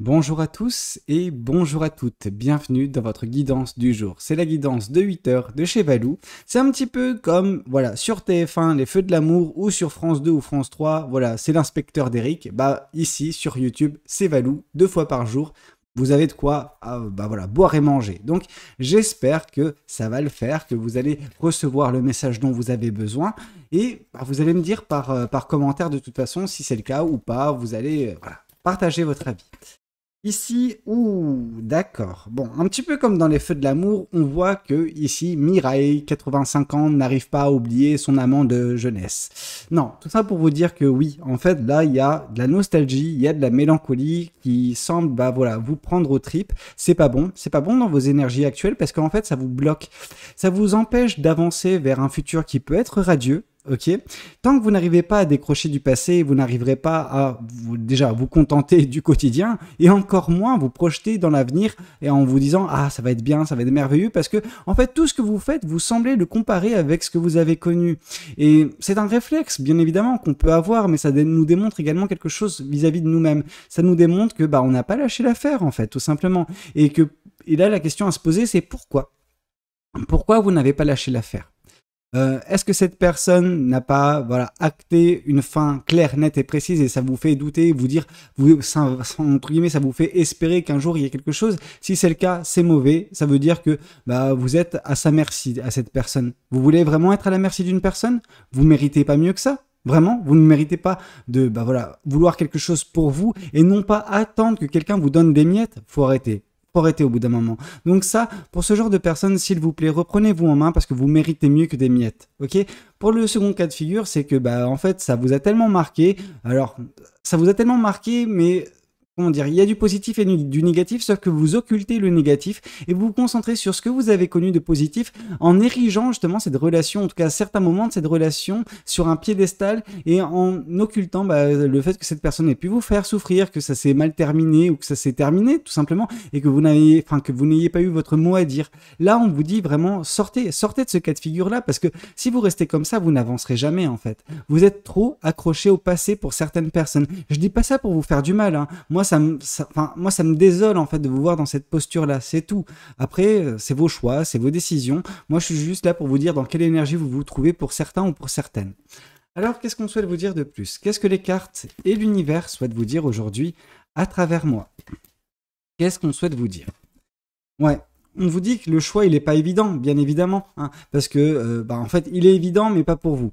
Bonjour à tous et bonjour à toutes, bienvenue dans votre guidance du jour. C'est la guidance de 8 heures de chez Valou. C'est un petit peu comme voilà, sur TF1, les Feux de l'amour ou sur France 2 ou France 3, voilà, c'est l'inspecteur d'Eric. Bah ici sur YouTube, c'est Valou, 2 fois par jour. Vous avez de quoi voilà, boire et manger. Donc j'espère que ça va le faire, que vous allez recevoir le message dont vous avez besoin et vous allez me dire par commentaire de toute façon si c'est le cas ou pas. Vous allez voilà, partager votre avis. Ici, ouh, d'accord. Bon, un petit peu comme dans les Feux de l'amour, on voit que ici, Mireille, 85 ans, n'arrive pas à oublier son amant de jeunesse. Non, tout ça pour vous dire que oui, en fait, là, il y a de la nostalgie, il y a de la mélancolie qui semble, voilà, vous prendre aux tripes. C'est pas bon dans vos énergies actuelles parce qu'en fait, ça vous bloque, ça vous empêche d'avancer vers un futur qui peut être radieux. Ok. Tant que vous n'arrivez pas à décrocher du passé, vous n'arriverez pas à déjà vous contenter du quotidien et encore moins vous projeter dans l'avenir et en vous disant ah ça va être bien, ça va être merveilleux parce que en fait tout ce que vous faites, vous semblez le comparer avec ce que vous avez connu et c'est un réflexe bien évidemment qu'on peut avoir, mais ça nous démontre également quelque chose vis-à-vis de nous-mêmes. Ça nous démontre que on n'a pas lâché l'affaire en fait tout simplement et là la question à se poser c'est pourquoi vous n'avez pas lâché l'affaire. Est-ce que cette personne n'a pas acté une fin claire, nette et précise et ça vous fait douter, vous dire, entre guillemets, ça vous fait espérer qu'un jour il y ait quelque chose? Si c'est le cas, c'est mauvais. Ça veut dire que vous êtes à sa merci, à cette personne. Vous voulez vraiment être à la merci d'une personne? Vous méritez pas mieux que ça? Vraiment, vous ne méritez pas de vouloir quelque chose pour vous et non pas attendre que quelqu'un vous donne des miettes? Faut arrêter. Faut arrêter au bout d'un moment. Donc ça, pour ce genre de personnes, s'il vous plaît, reprenez-vous en main parce que vous méritez mieux que des miettes. Ok? Pour le second cas de figure, c'est que en fait, ça vous a tellement marqué. Alors, ça vous a tellement marqué, mais comment dire, il y a du positif et du négatif, sauf que vous occultez le négatif et vous vous concentrez sur ce que vous avez connu de positif en érigeant justement cette relation, en tout cas à certains moments de cette relation, sur un piédestal et en occultant le fait que cette personne ait pu vous faire souffrir, que ça s'est mal terminé ou que ça s'est terminé tout simplement et que vous n'ayez pas eu votre mot à dire. Là, on vous dit vraiment sortez de ce cas de figure là parce que si vous restez comme ça, vous n'avancerez jamais en fait. Vous êtes trop accroché au passé pour certaines personnes. Je dis pas ça pour vous faire du mal, hein. Moi, ça me désole en fait de vous voir dans cette posture-là, c'est tout. Après, c'est vos choix, c'est vos décisions. Moi, je suis juste là pour vous dire dans quelle énergie vous vous trouvez pour certains ou pour certaines. Alors, qu'est-ce qu'on souhaite vous dire de plus? Qu'est-ce que les cartes et l'univers souhaitent vous dire aujourd'hui à travers moi? Qu'est-ce qu'on souhaite vous dire? Ouais, on vous dit que le choix, il n'est pas évident, bien évidemment, hein, parce que, en fait, il est évident, mais pas pour vous.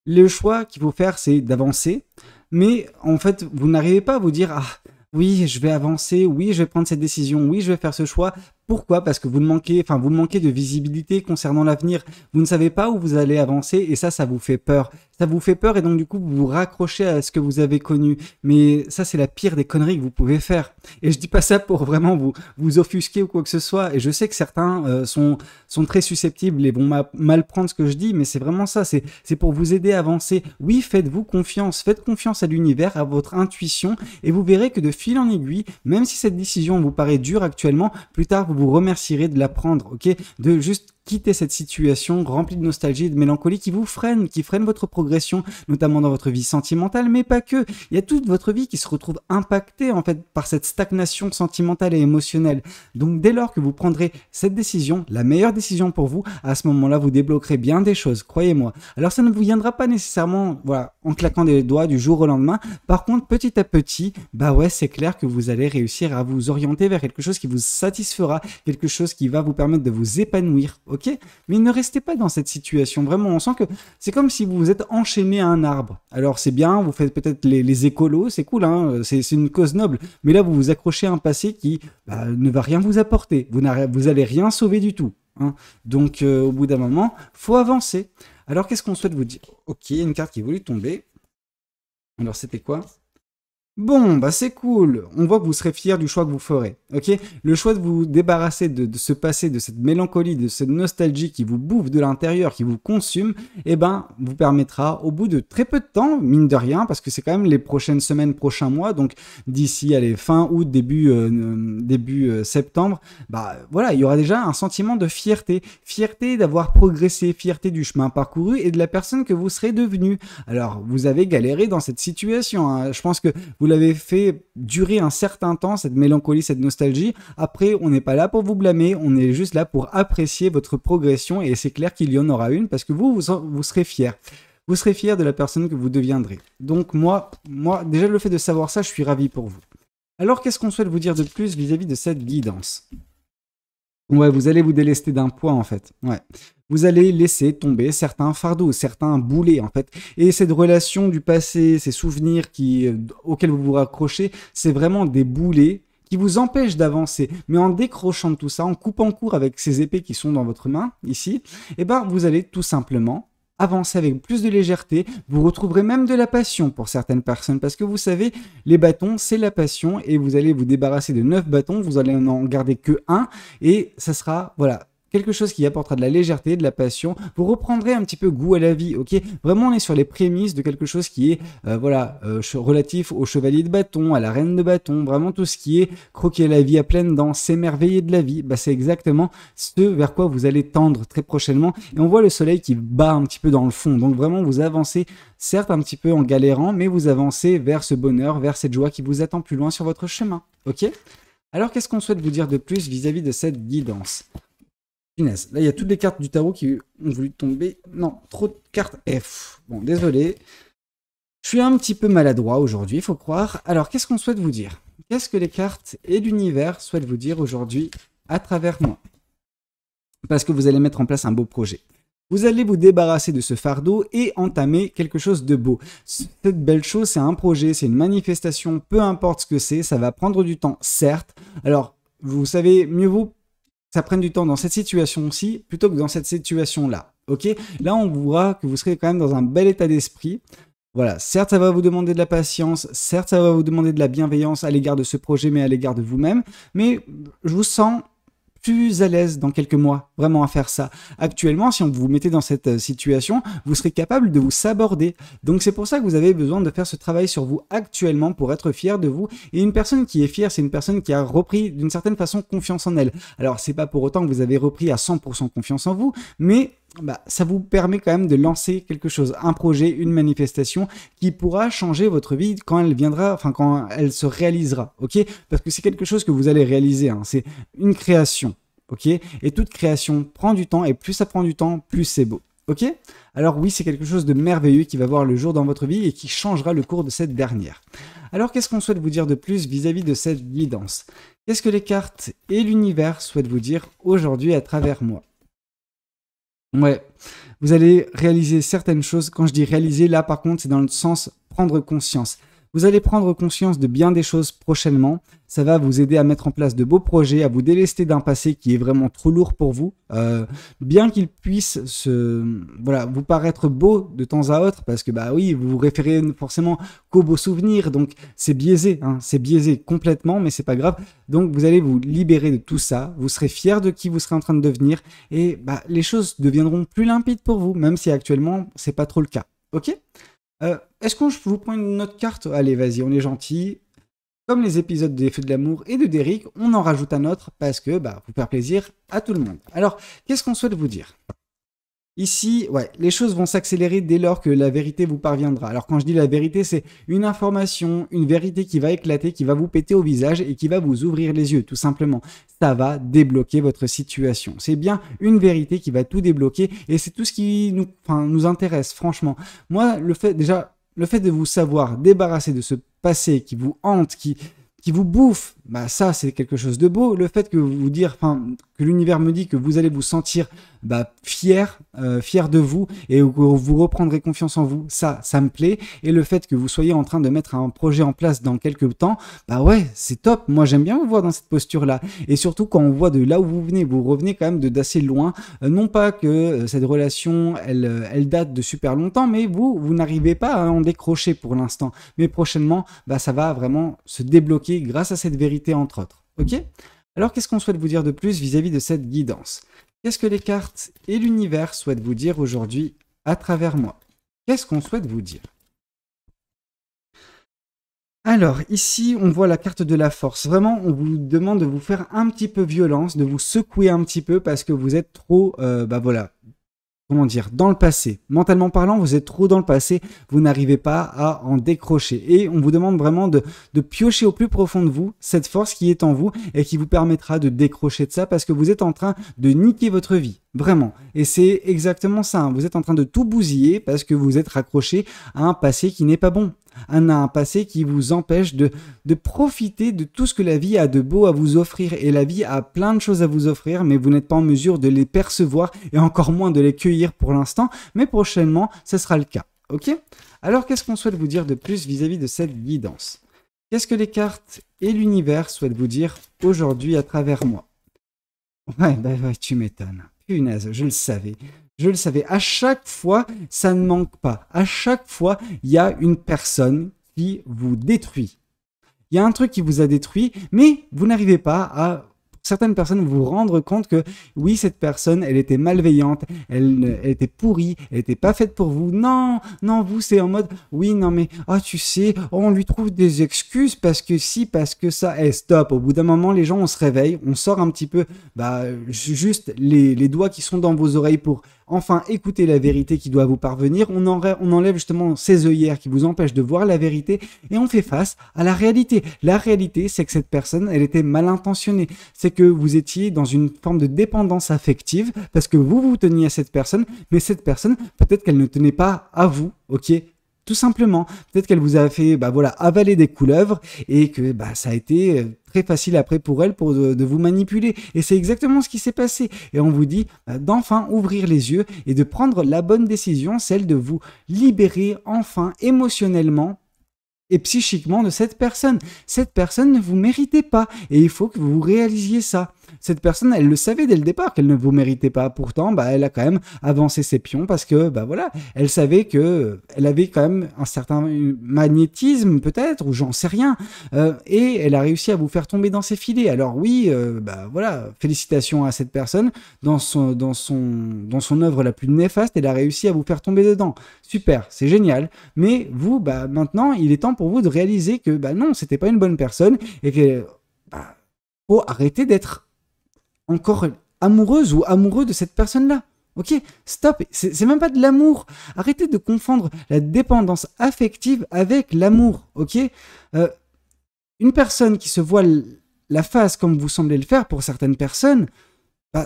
Le choix qu'il faut faire, c'est d'avancer, mais en fait, vous n'arrivez pas à vous dire, ah, oui, je vais avancer, oui, je vais prendre cette décision, oui, je vais faire ce choix. Pourquoi? Parce que vous manquez de visibilité concernant l'avenir. Vous ne savez pas où vous allez avancer et ça vous fait peur. Ça vous fait peur et donc du coup, vous vous raccrochez à ce que vous avez connu. Mais ça, c'est la pire des conneries que vous pouvez faire. Et je dis pas ça pour vraiment vous offusquer ou quoi que ce soit. Et je sais que certains sont très susceptibles et vont mal prendre ce que je dis, mais c'est vraiment ça. C'est pour vous aider à avancer. Oui, faites-vous confiance. Faites confiance à l'univers, à votre intuition et vous verrez que de fil en aiguille, même si cette décision vous paraît dure actuellement, plus tard, vous remercierez de la prendre, ok? De juste quitter cette situation remplie de nostalgie et de mélancolie qui freine votre progression, notamment dans votre vie sentimentale, mais pas que. Il y a toute votre vie qui se retrouve impactée en fait par cette stagnation sentimentale et émotionnelle. Donc dès lors que vous prendrez cette décision, la meilleure décision pour vous, à ce moment-là, vous débloquerez bien des choses, croyez-moi. Alors ça ne vous viendra pas nécessairement, en claquant des doigts du jour au lendemain. Par contre, petit à petit, c'est clair que vous allez réussir à vous orienter vers quelque chose qui vous satisfera, quelque chose qui va vous permettre de vous épanouir, ok? Mais ne restez pas dans cette situation, vraiment, on sent que c'est comme si vous vous êtes enchaîné à un arbre. Alors c'est bien, vous faites peut-être les écolos, c'est cool, hein, c'est une cause noble, mais là vous vous accrochez à un passé qui ne va rien vous apporter, vous allez rien sauver du tout, hein. Donc au bout d'un moment, faut avancer. Alors qu'est-ce qu'on souhaite vous dire? Ok, une carte qui est voulu tomber. Alors c'était quoi? Bon, c'est cool. On voit que vous serez fier du choix que vous ferez. Ok? Le choix de vous débarrasser de ce passé, de cette mélancolie, de cette nostalgie qui vous bouffe de l'intérieur, qui vous consume, vous permettra, au bout de très peu de temps, mine de rien, parce que c'est quand même les prochaines semaines, prochains mois, donc d'ici, allez, fin août, début septembre, il y aura déjà un sentiment de fierté. Fierté d'avoir progressé, fierté du chemin parcouru et de la personne que vous serez devenu. Alors, vous avez galéré dans cette situation, hein. Je pense que vous l'avez fait durer un certain temps, cette mélancolie, cette nostalgie. Après, on n'est pas là pour vous blâmer, on est juste là pour apprécier votre progression et c'est clair qu'il y en aura une parce que vous serez fiers. Vous serez fiers de la personne que vous deviendrez. Donc moi, déjà le fait de savoir ça, je suis ravi pour vous. Alors, qu'est-ce qu'on souhaite vous dire de plus vis-à-vis de cette guidance? Ouais, vous allez vous délester d'un poids en fait. Ouais. Vous allez laisser tomber certains fardeaux, certains boulets en fait. Et cette relation du passé, ces souvenirs auxquels vous vous raccrochez, c'est vraiment des boulets qui vous empêchent d'avancer. Mais en décrochant de tout ça, en coupant court avec ces épées qui sont dans votre main, ici, eh ben, vous allez tout simplement avancer avec plus de légèreté, vous retrouverez même de la passion pour certaines personnes, parce que vous savez, les bâtons, c'est la passion, et vous allez vous débarrasser de 9 bâtons, vous allez n'en garder que 1, et ça sera, voilà, quelque chose qui apportera de la légèreté, de la passion. Vous reprendrez un petit peu goût à la vie, ok? Vraiment, on est sur les prémices de quelque chose qui est, relatif au chevalier de bâton, à la reine de bâton, vraiment tout ce qui est croquer la vie à pleines dents, s'émerveiller de la vie, bah, c'est exactement ce vers quoi vous allez tendre très prochainement. Et on voit le soleil qui bat un petit peu dans le fond. Donc vraiment, vous avancez, certes un petit peu en galérant, mais vous avancez vers ce bonheur, vers cette joie qui vous attend plus loin sur votre chemin, ok? Alors, qu'est-ce qu'on souhaite vous dire de plus vis-à-vis de cette guidance? Là, il y a toutes les cartes du tarot qui ont voulu tomber. Non, trop de cartes F. Bon, désolé. Je suis un petit peu maladroit aujourd'hui, il faut croire. Alors, qu'est-ce qu'on souhaite vous dire? Qu'est-ce que les cartes et l'univers souhaitent vous dire aujourd'hui à travers moi? Parce que vous allez mettre en place un beau projet. Vous allez vous débarrasser de ce fardeau et entamer quelque chose de beau. Cette belle chose, c'est un projet, c'est une manifestation, peu importe ce que c'est, ça va prendre du temps, certes. Alors, vous savez, mieux vaut ça prenne du temps dans cette situation-ci plutôt que dans cette situation-là. Ok? Là, on voit que vous serez quand même dans un bel état d'esprit. Voilà, certes, ça va vous demander de la patience, certes, ça va vous demander de la bienveillance à l'égard de ce projet, mais à l'égard de vous-même. Mais je vous sens plus à l'aise dans quelques mois, vraiment à faire ça. Actuellement, si on vous mettez dans cette situation, vous serez capable de vous saborder. Donc c'est pour ça que vous avez besoin de faire ce travail sur vous actuellement pour être fier de vous. Et une personne qui est fière, c'est une personne qui a repris d'une certaine façon confiance en elle. Alors c'est pas pour autant que vous avez repris à 100% confiance en vous, mais ça vous permet quand même de lancer quelque chose, un projet, une manifestation qui pourra changer votre vie quand elle viendra, enfin quand elle se réalisera, ok? Parce que c'est quelque chose que vous allez réaliser, hein. C'est une création, ok? Et toute création prend du temps et plus ça prend du temps, plus c'est beau, ok? Alors oui, c'est quelque chose de merveilleux qui va voir le jour dans votre vie et qui changera le cours de cette dernière. Alors qu'est-ce qu'on souhaite vous dire de plus vis-à-vis de cette guidance? Qu'est-ce que les cartes et l'univers souhaitent vous dire aujourd'hui à travers moi? Ouais, vous allez réaliser certaines choses. Quand je dis réaliser, là par contre, c'est dans le sens prendre conscience. Vous allez prendre conscience de bien des choses prochainement. Ça va vous aider à mettre en place de beaux projets, à vous délester d'un passé qui est vraiment trop lourd pour vous. Bien qu'il puisse vous paraître beau de temps à autre, parce que bah oui, vous vous référez forcément qu'aux beaux souvenirs, donc c'est biaisé, hein, c'est biaisé complètement, mais c'est pas grave. Donc vous allez vous libérer de tout ça, vous serez fier de qui vous serez en train de devenir, et les choses deviendront plus limpides pour vous, même si actuellement c'est pas trop le cas. Ok? Est-ce que je vous prends une autre carte? Allez, vas-y, on est gentil. Comme les épisodes des Feux de l'amour et de Derrick, on en rajoute un autre parce que pour faire plaisir à tout le monde. Alors, qu'est-ce qu'on souhaite vous dire? Ici, ouais, les choses vont s'accélérer dès lors que la vérité vous parviendra. Alors quand je dis la vérité, c'est une information, une vérité qui va éclater, qui va vous péter au visage et qui va vous ouvrir les yeux, tout simplement. Ça va débloquer votre situation. C'est bien une vérité qui va tout débloquer et c'est tout ce qui nous intéresse, franchement. Moi, le fait de vous savoir débarrasser de ce passé qui vous hante, qui vous bouffe, ça c'est quelque chose de beau. Le fait que que l'univers me dit que vous allez vous sentir fier de vous et que vous reprendrez confiance en vous, ça me plaît. Et le fait que vous soyez en train de mettre un projet en place dans quelques temps, ouais, c'est top. Moi j'aime bien vous voir dans cette posture-là. Et surtout quand on voit de là où vous revenez quand même d'assez loin. Non pas que cette relation, elle date de super longtemps, mais vous n'arrivez pas à en décrocher pour l'instant. Mais prochainement, ça va vraiment se débloquer grâce à cette vérité entre autres. Ok? Alors qu'est-ce qu'on souhaite vous dire de plus vis-à-vis de cette guidance? Qu'est-ce que les cartes et l'univers souhaitent vous dire aujourd'hui à travers moi? Qu'est-ce qu'on souhaite vous dire? Alors, ici, on voit la carte de la force. Vraiment, on vous demande de vous faire un petit peu violence, de vous secouer un petit peu parce que vous êtes trop, comment dire, dans le passé. Mentalement parlant, vous êtes trop dans le passé, vous n'arrivez pas à en décrocher. Et on vous demande vraiment de piocher au plus profond de vous cette force qui est en vous et qui vous permettra de décrocher de ça parce que vous êtes en train de niquer votre vie. Vraiment. Et c'est exactement ça. Hein. Vous êtes en train de tout bousiller parce que vous êtes raccroché à un passé qui n'est pas bon. Un passé qui vous empêche de profiter de tout ce que la vie a de beau à vous offrir. Et la vie a plein de choses à vous offrir, mais vous n'êtes pas en mesure de les percevoir et encore moins de les cueillir pour l'instant. Mais prochainement, ce sera le cas. Ok ? Alors, qu'est-ce qu'on souhaite vous dire de plus vis-à-vis de cette guidance ? Qu'est-ce que les cartes et l'univers souhaitent vous dire aujourd'hui à travers moi ? Ouais, tu m'étonnes. Punaise, je le savais. Je le savais. À chaque fois, ça ne manque pas. À chaque fois, il y a une personne qui vous détruit. Il y a un truc qui vous a détruit, mais vous n'arrivez pas à, certaines personnes, vous rendre compte que oui, cette personne, elle était malveillante, elle était pourrie, elle n'était pas faite pour vous. Non, vous, c'est en mode, oui, non, mais, tu sais, on lui trouve des excuses parce que si, parce que ça. Stop. Au bout d'un moment, les gens, on se réveille, on sort un petit peu, juste les doigts qui sont dans vos oreilles pour enfin écouter la vérité qui doit vous parvenir. On enlève justement ces œillères qui vous empêchent de voir la vérité et on fait face à la réalité. La réalité, c'est que cette personne, elle était mal intentionnée. C'est que vous étiez dans une forme de dépendance affective parce que vous teniez à cette personne, mais cette personne, peut-être qu'elle ne tenait pas à vous, ok ? Tout simplement. Peut-être qu'elle vous a fait avaler des couleuvres et que ça a été très facile après pour elle de vous manipuler. Et c'est exactement ce qui s'est passé. Et on vous dit d'enfin ouvrir les yeux et de prendre la bonne décision, celle de vous libérer enfin émotionnellement et psychiquement de cette personne. Cette personne ne vous méritait pas et il faut que vous réalisiez ça. Cette personne, elle le savait dès le départ qu'elle ne vous méritait pas. Pourtant, elle a quand même avancé ses pions parce que, elle savait que elle avait quand même un certain magnétisme peut-être, ou j'en sais rien. Et elle a réussi à vous faire tomber dans ses filets. Alors oui, félicitations à cette personne. Dans son œuvre la plus néfaste, elle a réussi à vous faire tomber dedans. Super, c'est génial. Mais vous, maintenant, il est temps pour vous de réaliser que, non, c'était pas une bonne personne et que, faut arrêter d'être encore amoureuse ou amoureux de cette personne-là. Ok, stop, c'est même pas de l'amour. Arrêtez de confondre la dépendance affective avec l'amour, ok. Une personne qui se voile la face comme vous semblez le faire pour certaines personnes,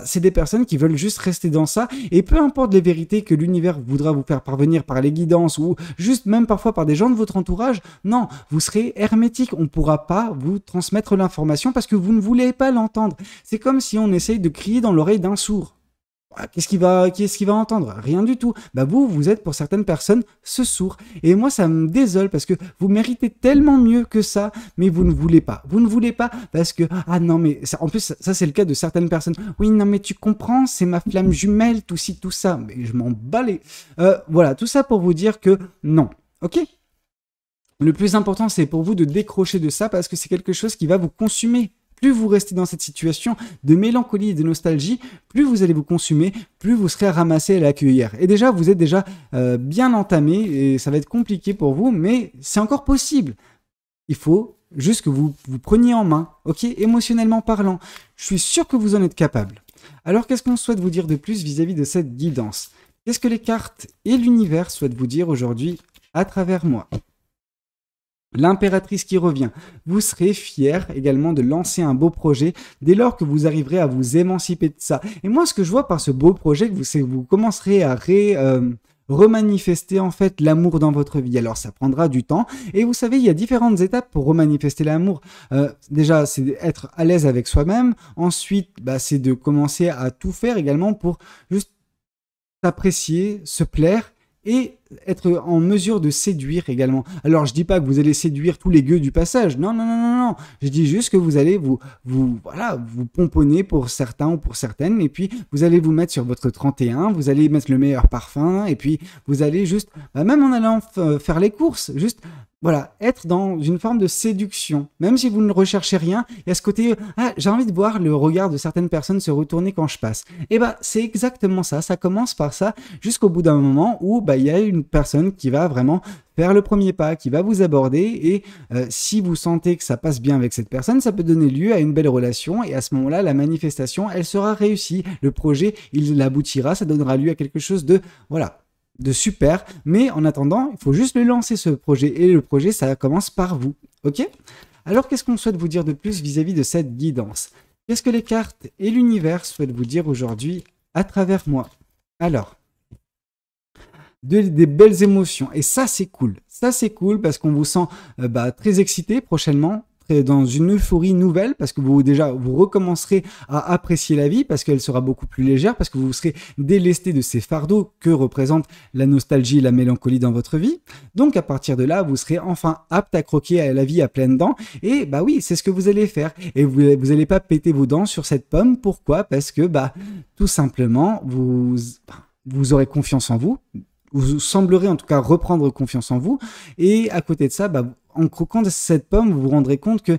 c'est des personnes qui veulent juste rester dans ça, et peu importe les vérités que l'univers voudra vous faire parvenir par les guidances, ou juste même parfois par des gens de votre entourage, non, vous serez hermétique, on ne pourra pas vous transmettre l'information parce que vous ne voulez pas l'entendre. C'est comme si on essaye de crier dans l'oreille d'un sourd. Qu'est-ce qu'il va entendre? Rien du tout. Vous êtes pour certaines personnes ce sourd. Et moi, ça me désole parce que vous méritez tellement mieux que ça, mais vous ne voulez pas. Vous ne voulez pas parce que, non, mais ça, en plus, ça c'est le cas de certaines personnes. Oui, non, mais tu comprends, c'est ma flamme jumelle, tout ci, tout ça. Mais je m'en bats les... Voilà, tout ça pour vous dire que non. Ok? Le plus important, c'est pour vous de décrocher de ça parce que c'est quelque chose qui va vous consumer. Plus vous restez dans cette situation de mélancolie et de nostalgie, plus vous allez vous consumer, plus vous serez ramassé à la cuillère. Et déjà, vous êtes déjà bien entamé et ça va être compliqué pour vous, mais c'est encore possible. Il faut juste que vous preniez en main, ok, émotionnellement parlant. Je suis sûr que vous en êtes capable. Alors, qu'est-ce qu'on souhaite vous dire de plus vis-à-vis de cette guidance? Qu'est-ce que les cartes et l'univers souhaitent vous dire aujourd'hui à travers moi? L'impératrice qui revient. Vous serez fier également de lancer un beau projet dès lors que vous arriverez à vous émanciper de ça. Et moi, ce que je vois par ce beau projet, c'est que vous commencerez à remanifester en fait l'amour dans votre vie. Alors ça prendra du temps et vous savez, il y a différentes étapes pour remanifester l'amour. Déjà, c'est d'être à l'aise avec soi-même. Ensuite, c'est de commencer à tout faire également pour juste s'apprécier, se plaire et être en mesure de séduire également. Alors, je dis pas que vous allez séduire tous les gueux du passage. Non. Je dis juste que vous allez vous pomponner pour certains ou pour certaines, et puis vous allez vous mettre sur votre 31, vous allez mettre le meilleur parfum, et puis vous allez juste, même en allant faire les courses, juste voilà, être dans une forme de séduction. Même si vous ne recherchez rien, il y a ce côté « Ah, j'ai envie de voir le regard de certaines personnes se retourner quand je passe. » Et bah, c'est exactement ça. Ça commence par ça jusqu'au bout d'un moment où bah, il y a une personne qui va vraiment faire le premier pas, qui va vous aborder. Et si vous sentez que ça passe bien avec cette personne, ça peut donner lieu à une belle relation. Et à ce moment-là, la manifestation, elle sera réussie. Le projet, il aboutira. Ça donnera lieu à quelque chose de, voilà, de super, mais en attendant, il faut juste le lancer ce projet, et le projet, ça commence par vous, ok? Alors, qu'est-ce qu'on souhaite vous dire de plus vis-à-vis de cette guidance? Qu'est-ce que les cartes et l'univers souhaitent vous dire aujourd'hui à travers moi? Alors, des belles émotions, et ça, c'est cool. Ça, c'est cool parce qu'on vous sent très excité prochainement, dans une euphorie nouvelle, parce que vous recommencerez à apprécier la vie, parce qu'elle sera beaucoup plus légère, parce que vous serez délesté de ces fardeaux que représente la nostalgie et la mélancolie dans votre vie. Donc à partir de là, vous serez enfin apte à croquer à la vie à pleines dents, et bah oui, c'est ce que vous allez faire, et vous n'allez pas péter vos dents sur cette pomme. Pourquoi? Parce que tout simplement, vous aurez confiance en vous. Vous semblerez en tout cas reprendre confiance en vous, et à côté de ça, en croquant de cette pomme, vous vous rendrez compte que,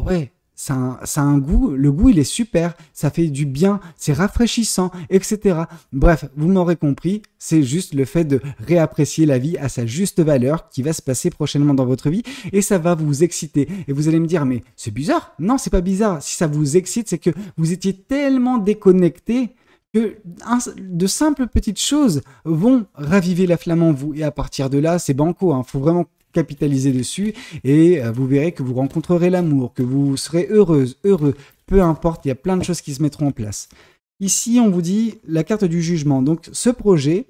ouais, ça a un goût, le goût il est super, ça fait du bien, c'est rafraîchissant, etc. Bref, vous m'aurez compris, c'est juste le fait de réapprécier la vie à sa juste valeur qui va se passer prochainement dans votre vie, et ça va vous exciter. Et vous allez me dire, mais c'est bizarre? Non, c'est pas bizarre. Si ça vous excite, c'est que vous étiez tellement déconnecté que de simples petites choses vont raviver la flamme en vous. Et à partir de là, c'est banco, hein. Faut vraiment capitaliser dessus, et vous verrez que vous rencontrerez l'amour, que vous serez heureuse, heureux, peu importe, il y a plein de choses qui se mettront en place. Ici, on vous dit la carte du jugement. Donc, ce projet,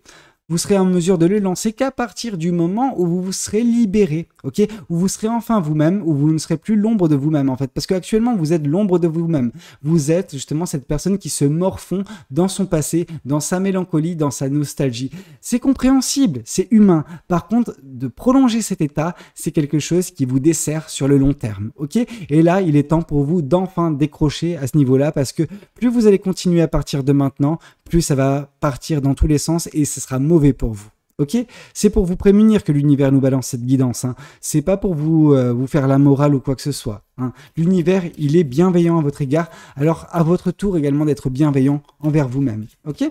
vous serez en mesure de le lancer qu'à partir du moment où vous vous serez libéré, ok? Où vous serez enfin vous-même, où vous ne serez plus l'ombre de vous-même, en fait. Parce qu'actuellement, vous êtes l'ombre de vous-même. Vous êtes justement cette personne qui se morfond dans son passé, dans sa mélancolie, dans sa nostalgie. C'est compréhensible, c'est humain. Par contre, de prolonger cet état, c'est quelque chose qui vous dessert sur le long terme, ok? Et là, il est temps pour vous d'enfin décrocher à ce niveau-là, parce que plus vous allez continuer à partir de maintenant, plus ça va partir dans tous les sens, et ce sera mauvais pour vous. Ok? C'est pour vous prémunir que l'univers nous balance cette guidance. Hein. C'est pas pour vous faire la morale ou quoi que ce soit. Hein. L'univers, il est bienveillant à votre égard. Alors, à votre tour également d'être bienveillant envers vous-même. Ok?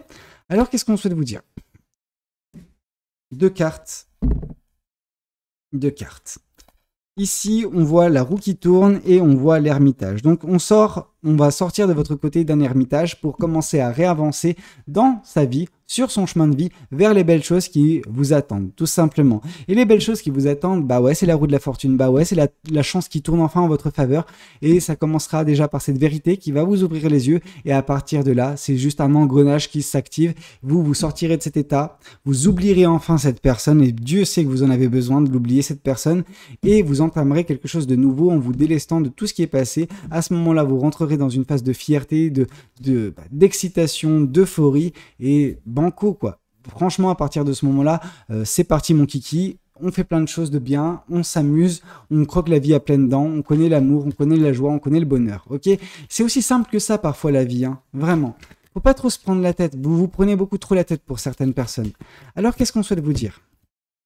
Alors, qu'est-ce qu'on souhaite vous dire? Deux cartes. Ici, on voit la roue qui tourne et on voit l'ermitage. Donc, on va sortir de votre côté d'un ermitage pour commencer à réavancer dans sa vie, sur son chemin de vie, vers les belles choses qui vous attendent, tout simplement. Et les belles choses qui vous attendent, c'est la roue de la fortune, c'est la chance qui tourne enfin en votre faveur, et ça commencera déjà par cette vérité qui va vous ouvrir les yeux, et à partir de là, c'est juste un engrenage qui s'active, vous sortirez de cet état, vous oublierez enfin cette personne, et Dieu sait que vous en avez besoin de l'oublier, cette personne, et vous entamerez quelque chose de nouveau en vous délestant de tout ce qui est passé. À ce moment-là, vous rentrerez dans une phase de fierté, d'excitation, d'euphorie, et banco, quoi. Franchement, à partir de ce moment-là, c'est parti mon kiki, on fait plein de choses de bien, on s'amuse, on croque la vie à pleines dents, on connaît l'amour, on connaît la joie, on connaît le bonheur, ok? C'est aussi simple que ça parfois la vie, hein, vraiment. Faut pas trop se prendre la tête, vous vous prenez beaucoup trop la tête pour certaines personnes. Alors qu'est-ce qu'on souhaite vous dire?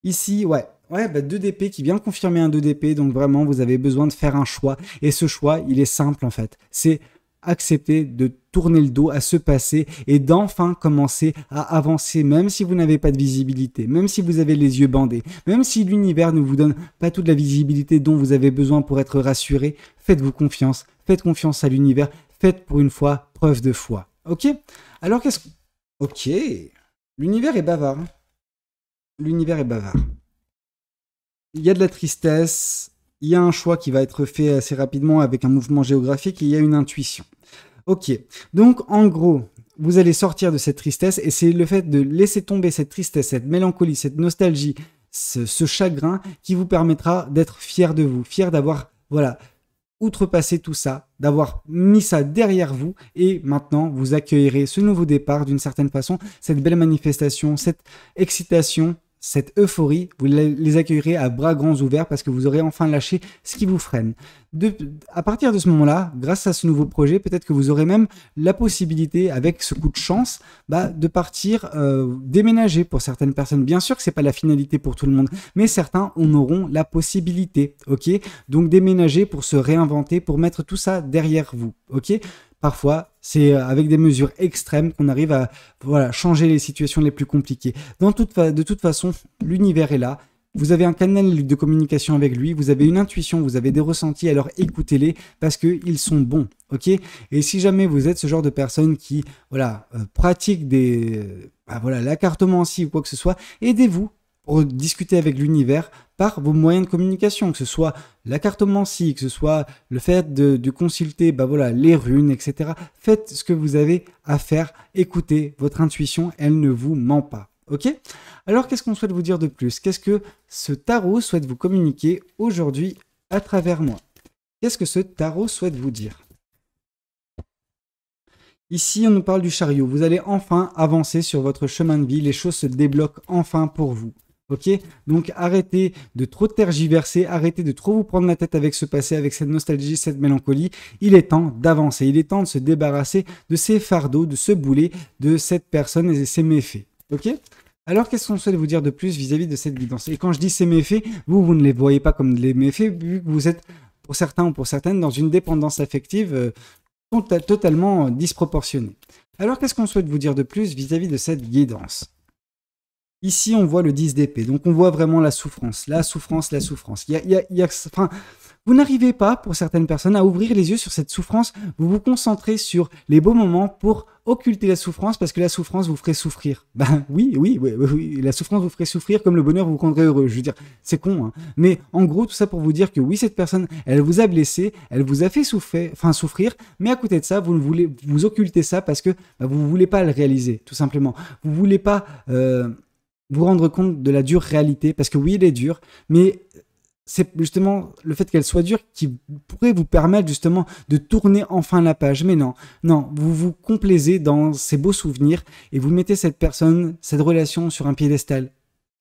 Ici, ouais, 2 d'épée qui vient confirmer un 2 d'épée, donc vraiment vous avez besoin de faire un choix, et ce choix, il est simple en fait, c'est accepter de tourner le dos à ce passé et d'enfin commencer à avancer, même si vous n'avez pas de visibilité, même si vous avez les yeux bandés, même si l'univers ne vous donne pas toute la visibilité dont vous avez besoin pour être rassuré. Faites-vous confiance, faites confiance à l'univers, faites pour une fois preuve de foi. Ok? Alors Ok, l'univers est bavard. L'univers est bavard. Il y a de la tristesse, il y a un choix qui va être fait assez rapidement avec un mouvement géographique, et il y a une intuition. Ok, donc en gros, vous allez sortir de cette tristesse, et c'est le fait de laisser tomber cette tristesse, cette mélancolie, cette nostalgie, ce chagrin qui vous permettra d'être fier de vous, fier d'avoir, outrepassé tout ça, d'avoir mis ça derrière vous, et maintenant vous accueillerez ce nouveau départ d'une certaine façon, cette belle manifestation, cette excitation, cette euphorie, vous les accueillerez à bras grands ouverts parce que vous aurez enfin lâché ce qui vous freine. À partir de ce moment-là, grâce à ce nouveau projet, peut-être que vous aurez même la possibilité, avec ce coup de chance, de partir déménager pour certaines personnes. Bien sûr que ce n'est pas la finalité pour tout le monde, mais certains en auront la possibilité. Ok, donc déménager pour se réinventer, pour mettre tout ça derrière vous. Ok. Parfois, c'est avec des mesures extrêmes qu'on arrive à changer les situations les plus compliquées. De toute façon, l'univers est là. Vous avez un canal de communication avec lui, vous avez une intuition, vous avez des ressentis, alors écoutez-les parce qu'ils sont bons. Ok. Et si jamais vous êtes ce genre de personne qui pratique la cartomancie ou quoi que ce soit, aidez-vous pour discuter avec l'univers par vos moyens de communication, que ce soit la cartomancie, que ce soit le fait de consulter les runes, etc. Faites ce que vous avez à faire, écoutez votre intuition, elle ne vous ment pas. Ok? Alors qu'est-ce qu'on souhaite vous dire de plus? Qu'est-ce que ce tarot souhaite vous communiquer aujourd'hui à travers moi? Qu'est-ce que ce tarot souhaite vous dire? Ici, on nous parle du chariot. Vous allez enfin avancer sur votre chemin de vie. Les choses se débloquent enfin pour vous. Ok, donc arrêtez de trop tergiverser, arrêtez de trop vous prendre la tête avec ce passé, avec cette nostalgie, cette mélancolie. Il est temps d'avancer, il est temps de se débarrasser de ces fardeaux, de ce boulet, de cette personne et de ses méfaits. Ok? Alors qu'est-ce qu'on souhaite vous dire de plus vis-à-vis de cette guidance? Et quand je dis ces méfaits, vous ne les voyez pas comme des méfaits, vu que vous êtes, pour certains ou pour certaines, dans une dépendance affective totalement disproportionnée. Alors qu'est-ce qu'on souhaite vous dire de plus vis-à-vis de cette guidance? Ici, on voit le 10 d'épée, donc on voit vraiment la souffrance, la souffrance, la souffrance. Vous n'arrivez pas, pour certaines personnes, à ouvrir les yeux sur cette souffrance. Vous vous concentrez sur les beaux moments pour occulter la souffrance, parce que la souffrance vous ferait souffrir. Oui, la souffrance vous ferait souffrir comme le bonheur vous rendrait heureux. Je veux dire, c'est con, hein. Mais en gros, tout ça pour vous dire que oui, cette personne, elle vous a blessé, elle vous a fait souffrir, mais à côté de ça, vous occultez ça parce que vous ne voulez pas le réaliser, tout simplement. Vous ne voulez pas vous rendre compte de la dure réalité, parce que oui, elle est dure, mais c'est justement le fait qu'elle soit dure qui pourrait vous permettre justement de tourner enfin la page. Mais non, vous vous complaisez dans ces beaux souvenirs et vous mettez cette personne, cette relation sur un piédestal.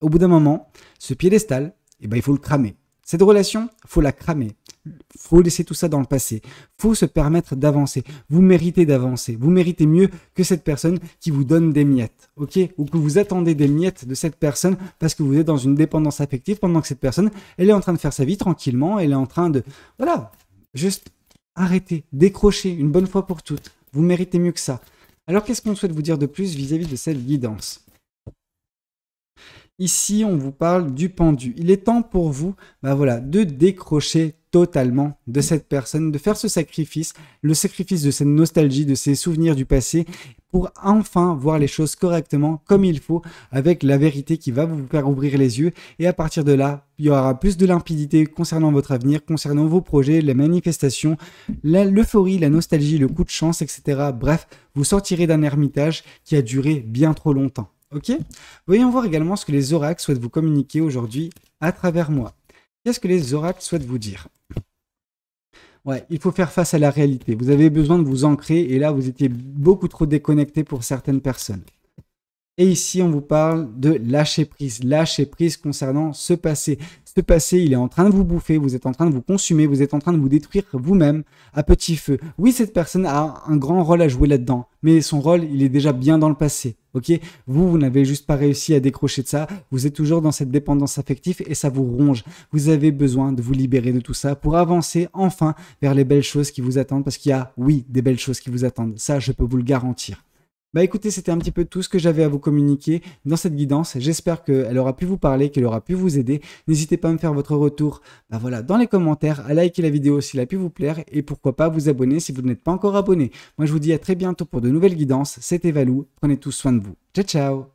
Au bout d'un moment, ce piédestal, il faut le cramer. Cette relation, il faut la cramer. Il faut laisser tout ça dans le passé. Il faut se permettre d'avancer. Vous méritez d'avancer. Vous méritez mieux que cette personne qui vous donne des miettes. Ok? Ou que vous attendez des miettes de cette personne parce que vous êtes dans une dépendance affective pendant que cette personne, elle est en train de faire sa vie tranquillement. Elle est en train de... Juste arrêtez. Décrochez une bonne fois pour toutes. Vous méritez mieux que ça. Alors qu'est-ce qu'on souhaite vous dire de plus vis-à-vis de cette guidance? Ici, on vous parle du pendu. Il est temps pour vous de décrocher totalement de cette personne, de faire ce sacrifice, le sacrifice de cette nostalgie, de ces souvenirs du passé, pour enfin voir les choses correctement, comme il faut, avec la vérité qui va vous faire ouvrir les yeux. Et à partir de là, il y aura plus de limpidité concernant votre avenir, concernant vos projets, les manifestations, l'euphorie, la nostalgie, le coup de chance, etc. Bref, vous sortirez d'un ermitage qui a duré bien trop longtemps. Ok? Voyons voir également ce que les oracles souhaitent vous communiquer aujourd'hui à travers moi. Qu'est-ce que les oracles souhaitent vous dire? Ouais, il faut faire face à la réalité. Vous avez besoin de vous ancrer et là, vous étiez beaucoup trop déconnecté pour certaines personnes. Et ici, on vous parle de lâcher prise concernant ce passé. Ce passé, il est en train de vous bouffer, vous êtes en train de vous consumer, vous êtes en train de vous détruire vous-même à petit feu. Oui, cette personne a un grand rôle à jouer là-dedans, mais son rôle, il est déjà bien dans le passé. Ok, vous n'avez juste pas réussi à décrocher de ça, vous êtes toujours dans cette dépendance affective et ça vous ronge. Vous avez besoin de vous libérer de tout ça pour avancer enfin vers les belles choses qui vous attendent, parce qu'il y a, oui, des belles choses qui vous attendent. Ça, je peux vous le garantir. Écoutez, c'était un petit peu tout ce que j'avais à vous communiquer dans cette guidance. J'espère qu'elle aura pu vous parler, qu'elle aura pu vous aider. N'hésitez pas à me faire votre retour dans les commentaires, à liker la vidéo s'il a pu vous plaire et pourquoi pas vous abonner si vous n'êtes pas encore abonné. Moi, je vous dis à très bientôt pour de nouvelles guidances. C'était Valou. Prenez tous soin de vous. Ciao, ciao!